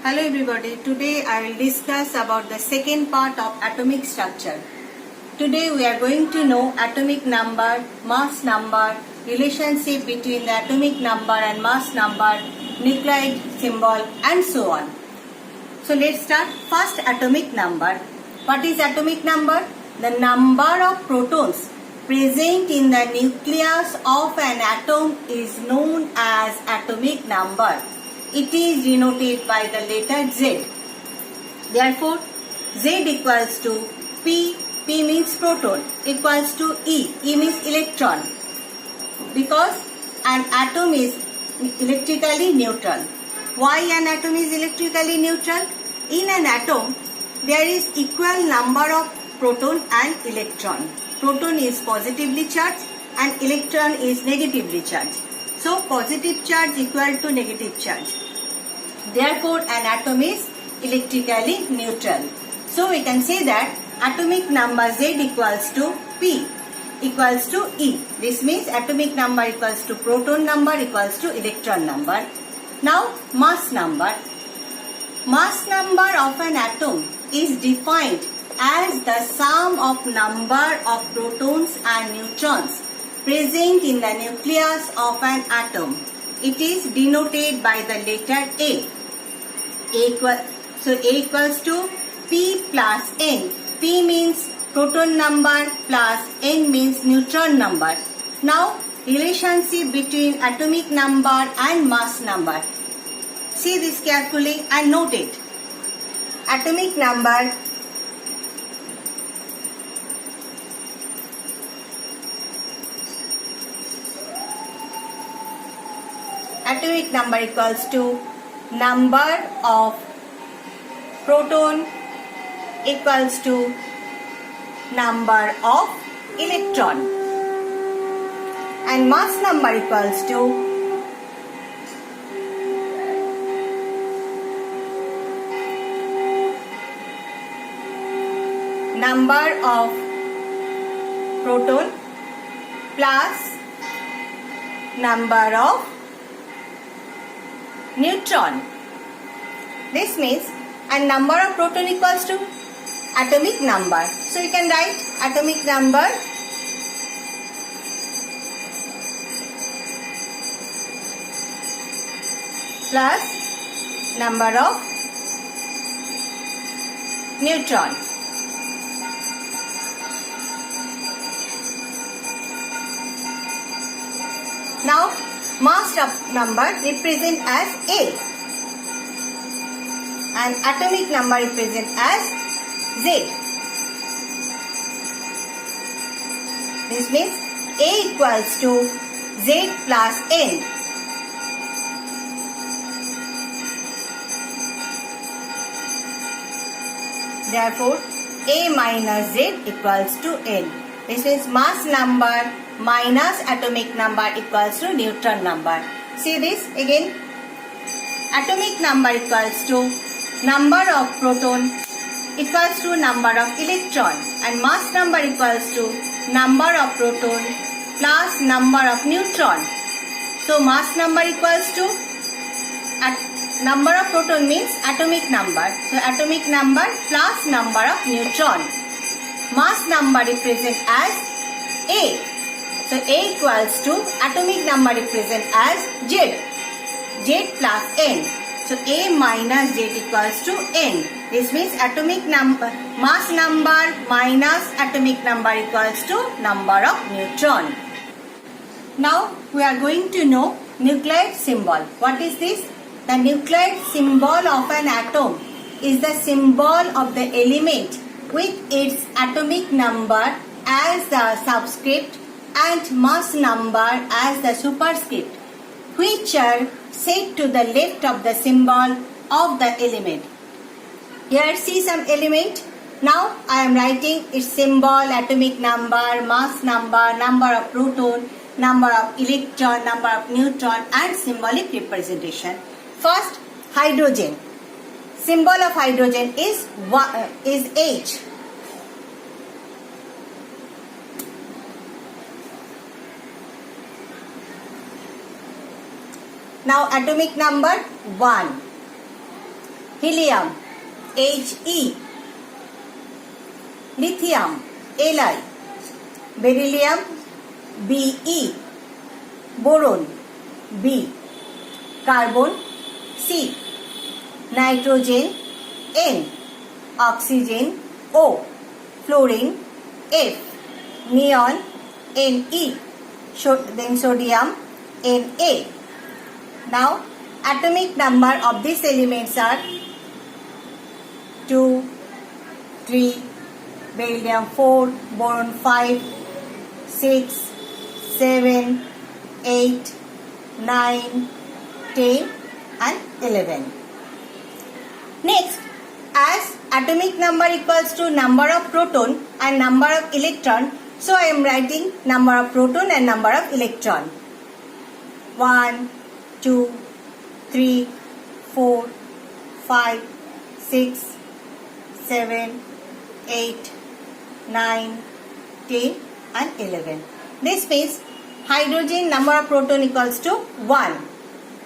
Hello everybody, today I will discuss about the second part of atomic structure. Today we are going to know atomic number, mass number, relationship between the atomic number and mass number, nuclide symbol and so on. So let's start. First, atomic number. What is atomic number? The number of protons present in the nucleus of an atom is known as atomic number. It is denoted by the letter Z. Therefore, Z equals to P, P means proton, equals to E, E means electron. Because an atom is electrically neutral. Why an atom is electrically neutral? In an atom, there is equal number of proton and electron. Proton is positively charged and electron is negatively charged. So, positive charge equal to negative charge. Therefore, an atom is electrically neutral. So, we can say that atomic number Z equals to P equals to E. This means atomic number equals to proton number equals to electron number. Now, mass number. Mass number of an atom is defined as the sum of number of protons and neutrons present in the nucleus of an atom. It is denoted by the letter A. So A equals to P plus N. P means proton number plus N means neutron number. Now, relationship between atomic number and mass number. See this carefully and note it. Atomic number equals to number of proton equals to number of electron, and mass number equals to number of proton plus number of neutron. This means a number of proton equals to atomic number. So you can write atomic number plus number of neutron. Now, mass number represent as A and atomic number represent as Z. This means A equals to Z plus N. Therefore, A minus Z equals to N. This means mass number minus atomic number equals to neutron number. See this again. Atomic number equals to number of proton equals to number of electron, and mass number equals to number of proton plus number of neutron. So mass number equals to number of proton means atomic number. So atomic number plus number of neutron. Mass number represent as A. So A equals to atomic number represent as Z. Z plus N. So A minus Z equals to N. This means atomic number, mass number minus atomic number equals to number of neutron. Now we are going to know nuclide symbol. What is this? The nuclide symbol of an atom is the symbol of the element with its atomic number as the subscript and mass number as the superscript, which are set to the left of the symbol of the element. Here see some element. Now I am writing its symbol, atomic number, mass number, number of proton, number of electron, number of neutron and symbolic representation. First, hydrogen. Symbol of hydrogen is H. Now atomic number 1. helium, He, lithium, Li, beryllium, Be, boron, B, carbon, C, nitrogen, N, oxygen, O, fluorine, F, neon, Ne, then sodium, Na. Now, atomic number of these elements are 2, 3, beryllium 4, boron 5, 6, 7, 8, 9, 10 and 11. Next, as atomic number equals to number of proton and number of electron, so I am writing number of proton and number of electron. 1, 2, 3, 4, 5, 6, 7, 8, 9, 10 and 11. This means hydrogen number of proton equals to 1.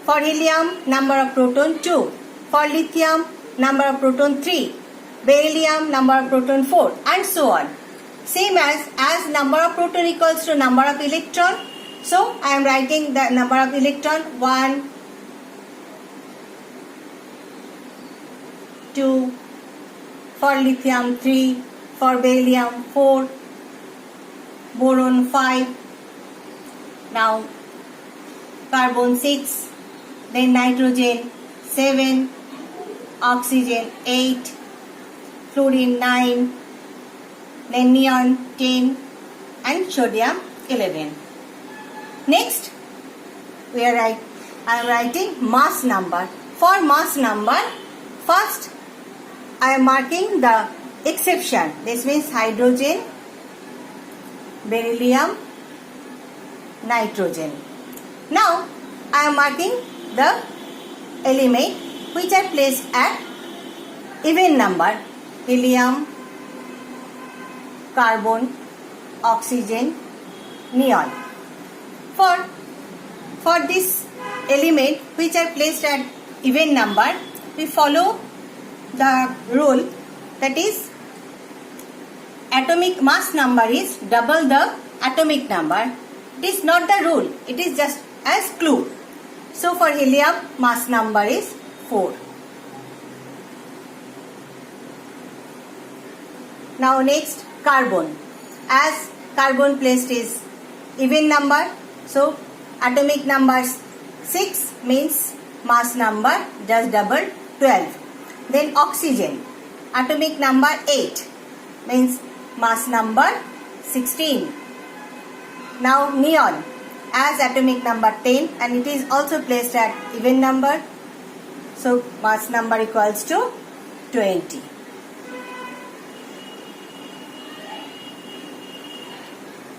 For helium number of proton 2. For lithium number of proton 3. Beryllium number of proton 4 and so on. Same as number of proton equals to number of electron. So I am writing the number of electron 1, 2, for lithium 3, for beryllium 4, boron 5, now carbon 6, then nitrogen 7, oxygen 8, fluorine 9, then neon 10 and sodium 11. Next, I am writing mass number. For mass number, first I am marking the exception. This means hydrogen, beryllium, nitrogen. Now, I am marking the element which are placed at even number. Helium, carbon, oxygen, neon. For this element which are placed at even number, we follow the rule, that is atomic mass number is double the atomic number. It is not the rule, it is just as clue. So for helium, mass number is 4. Now next, carbon. As carbon placed is even number, so atomic number 6 means mass number just double 12. Then oxygen, atomic number 8 means mass number 16. Now neon, as atomic number 10 and it is also placed at even number, so mass number equals to 20.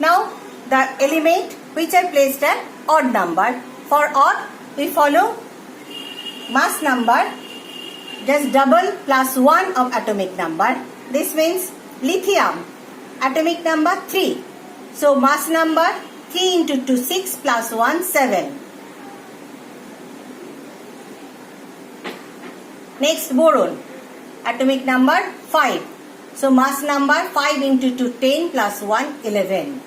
Now the element which are placed at odd number. For odd, we follow mass number just double plus 1 of atomic number. This means lithium, atomic number 3. So mass number 3 into 2, 6 plus 1, 7. Next, boron, atomic number 5. So mass number 5 into 2, 10 plus 1, 11.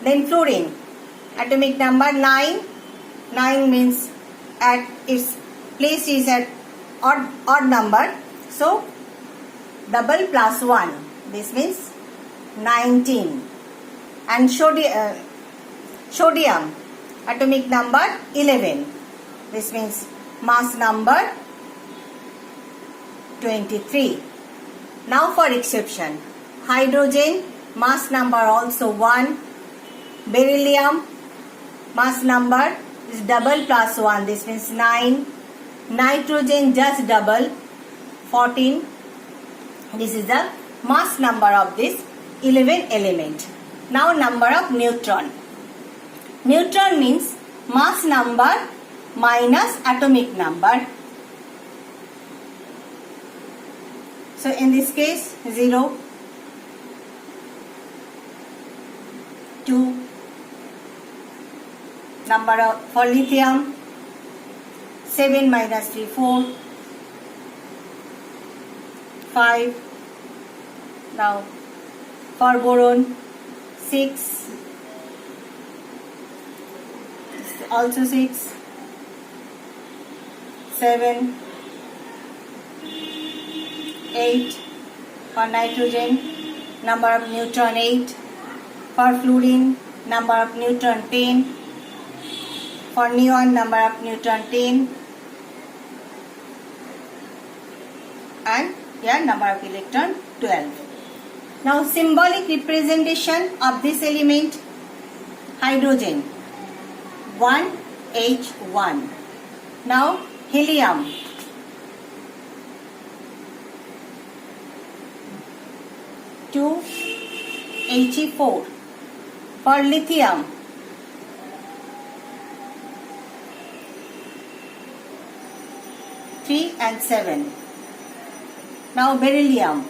Then fluorine, atomic number 9. 9 means at its place is at odd number. So double plus 1. This means 19. And sodium, atomic number 11. This means mass number 23. Now for exception, hydrogen, mass number also 1. Beryllium, mass number is double plus 1. This means 9. Nitrogen just double, 14. This is the mass number of this 11 element. Now number of neutron. Neutron means mass number minus atomic number. So in this case 0, 2, number of for lithium 7 minus 3, 4. 5. Now for boron, 6. Also 6. 7. 8. For nitrogen, number of neutron 8. For fluorine, number of neutron 10. For neon, number of neutron 10. And here number of electron 12. Now symbolic representation of this element, hydrogen 1H1. Now helium 2He4. For lithium 3 and 7. Now beryllium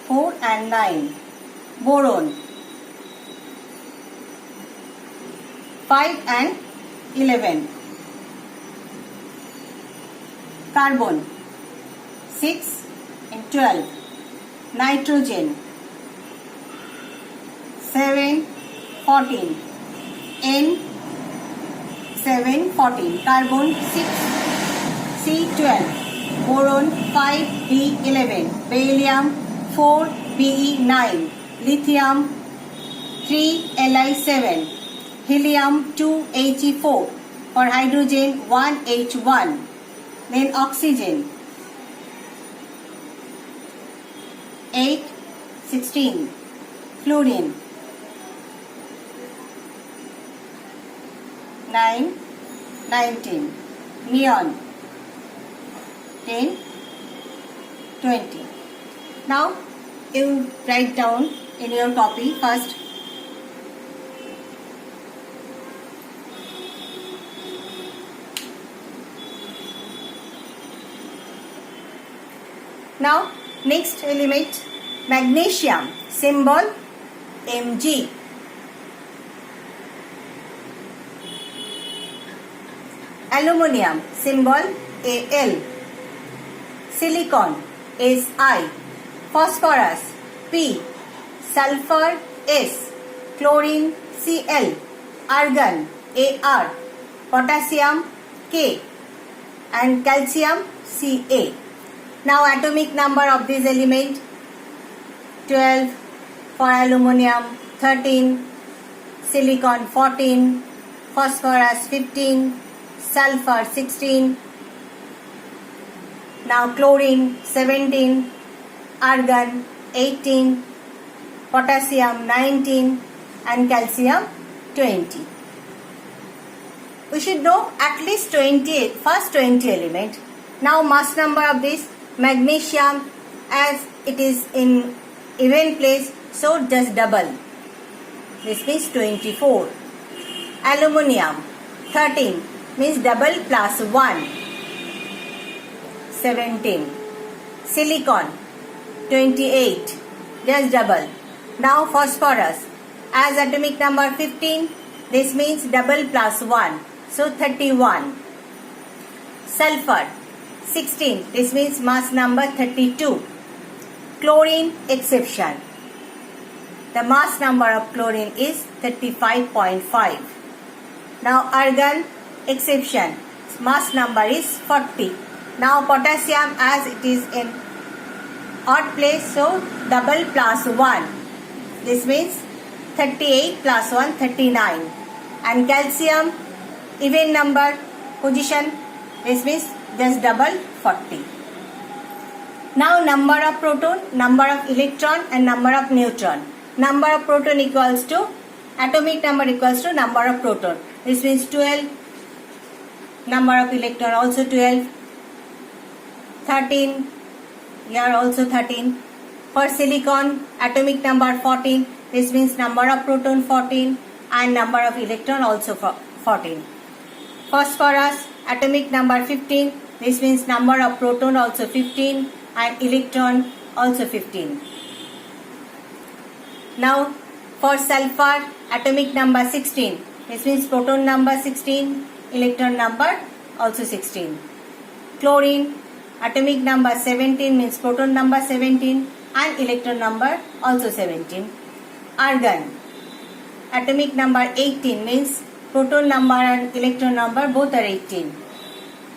4 and 9. Boron 5 and 11. Carbon 6 and 12. Nitrogen 7, 14. N 7, 14. Carbon 6, C12. Boron 5, B11. Beryllium 4, Be9. Lithium 3, Li7. Helium 2, He4. For hydrogen 1H1. Then oxygen 8, 16. Fluorine 9, 19. Neon 10, 20. Now you write down in your copy first. Now next element, magnesium, symbol Mg. Aluminium, symbol Al. Silicon, Si. Phosphorus, P. Sulfur, S. Chlorine, Cl. Argon, Ar. Potassium, K. And calcium, Ca. Now atomic number of this element, 12. For aluminium 13, silicon 14, phosphorus 15, sulfur 16. Now chlorine 17, argon 18, potassium 19 and calcium 20. We should know at least 20, first 20 element. Now mass number of this magnesium, as it is in even place, so just double. This means 24. Aluminium 13 means double plus 1, 17. Silicon 28, just double. Now phosphorus, as atomic number 15, this means double plus 1, so 31. Sulfur 16, this means mass number 32. Chlorine exception. The mass number of chlorine is 35.5. Now argon exception. Mass number is 40. Now potassium, as it is in odd place, so double plus 1. This means 38 plus 1, 39. And calcium, even number position, this means just double 40. Now number of proton, number of electron and number of neutron. Number of proton equals to, atomic number equals to number of proton. This means 12. Number of electron also 12. 13. Here also 13. For silicon, atomic number 14. This means number of proton 14 and number of electron also 14. Phosphorus, atomic number 15. This means number of proton also 15 and electron also 15. Now For sulfur, atomic number 16. This means proton number 16, electron number also 16. Chlorine, atomic number 17 means proton number 17 and electron number also 17. Argon, atomic number 18 means proton number and electron number both are 18.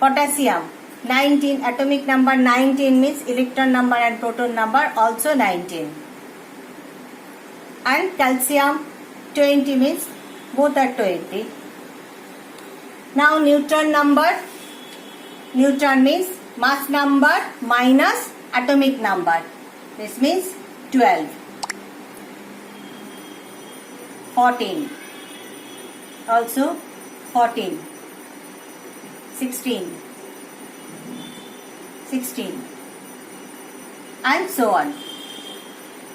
Potassium, 19, atomic number 19 means electron number and proton number also 19. And calcium, 20 means both are 20. Now neutron number. Neutron means mass number minus atomic number. This means 12. 14. Also 14. 16. 16. And so on.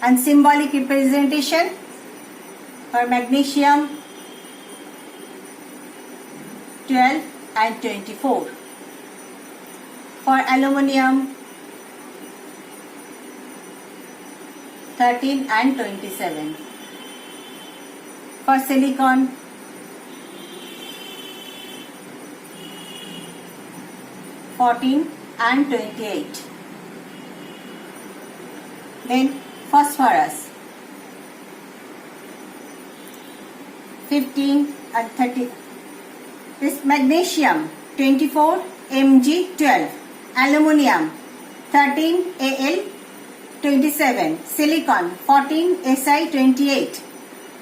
And symbolic representation for magnesium 12 and 24. For aluminium 13 and 27. For silicon 14 and 28. Then phosphorus 15 and 30. This magnesium 24 Mg 12, aluminium 13 Al 27, silicon 14 Si 28.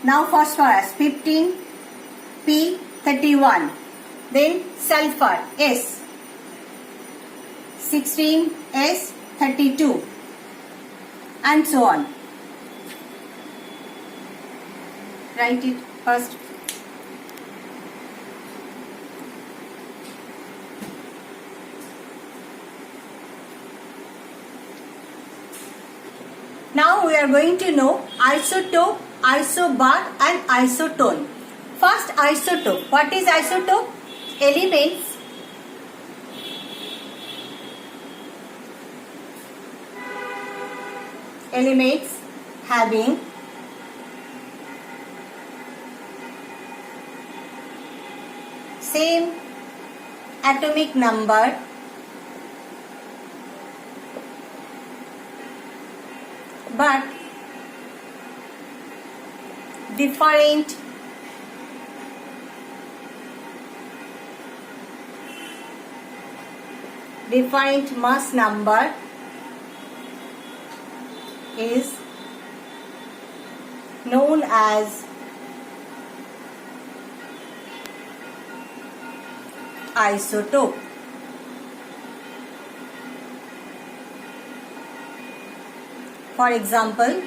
Now phosphorus 15 P 31. Then sulfur S 16 S 32. And so on. Write it first. Now we are going to know isotope, isobar and isotone. First isotope. What is isotope? Elements having same atomic number but different mass number is known as isotope. For example,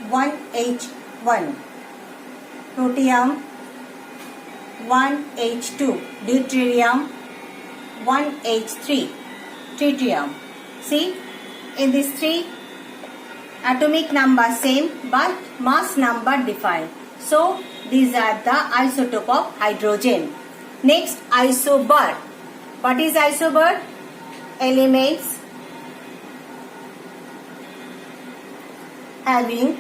1H1, protium 1H2, deuterium 1H3, tritium. See, in these three, atomic number same but mass number different. So, these are the isotope of hydrogen. Next, isobar. What is isobar? Elements having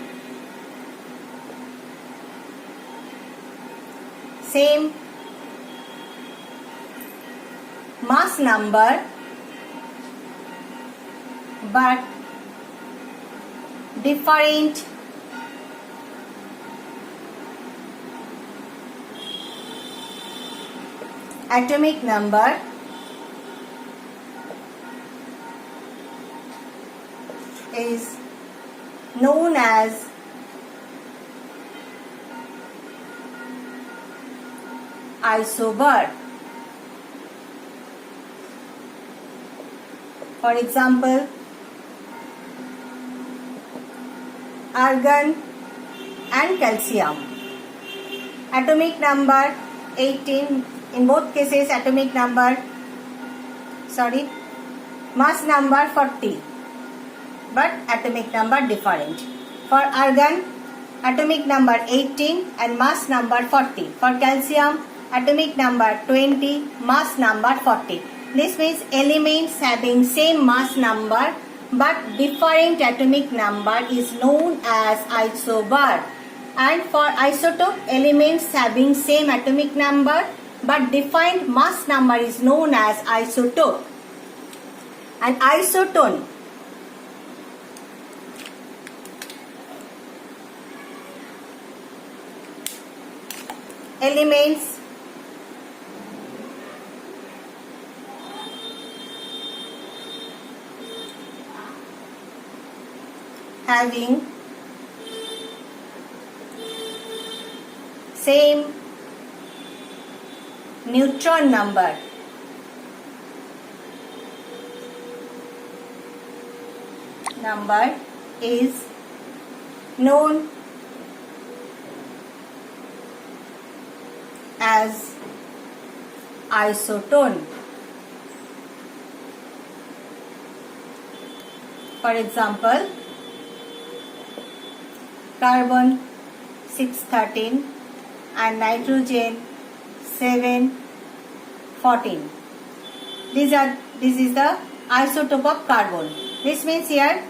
same mass number but different atomic number is known as isobar. For example, argon and calcium. Atomic number 18, in both cases mass number 40 but atomic number different. For argon, atomic number 18 and mass number 40. For calcium, atomic number 20, mass number 40. This means elements having same mass number but different atomic number is known as isobar. And for isotope, elements having same atomic number but different mass number is known as isotope. And isotone, elements having same neutron number is known as isotone. For example, carbon 613 and nitrogen 714. This is the isotope of carbon. This means here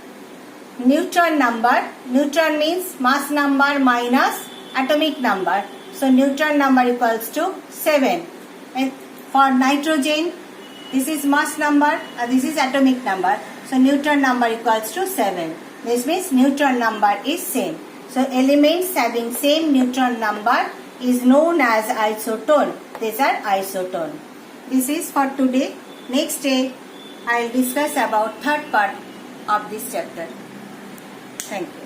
neutron number. Neutron means mass number minus atomic number. So neutron number equals to 7. And for nitrogen, this is mass number and this is atomic number. So neutron number equals to 7. This means neutron number is same. So elements having same neutron number is known as isotone. These are isotone. This is for today. Next day I will discuss about third part of this chapter. Thank you.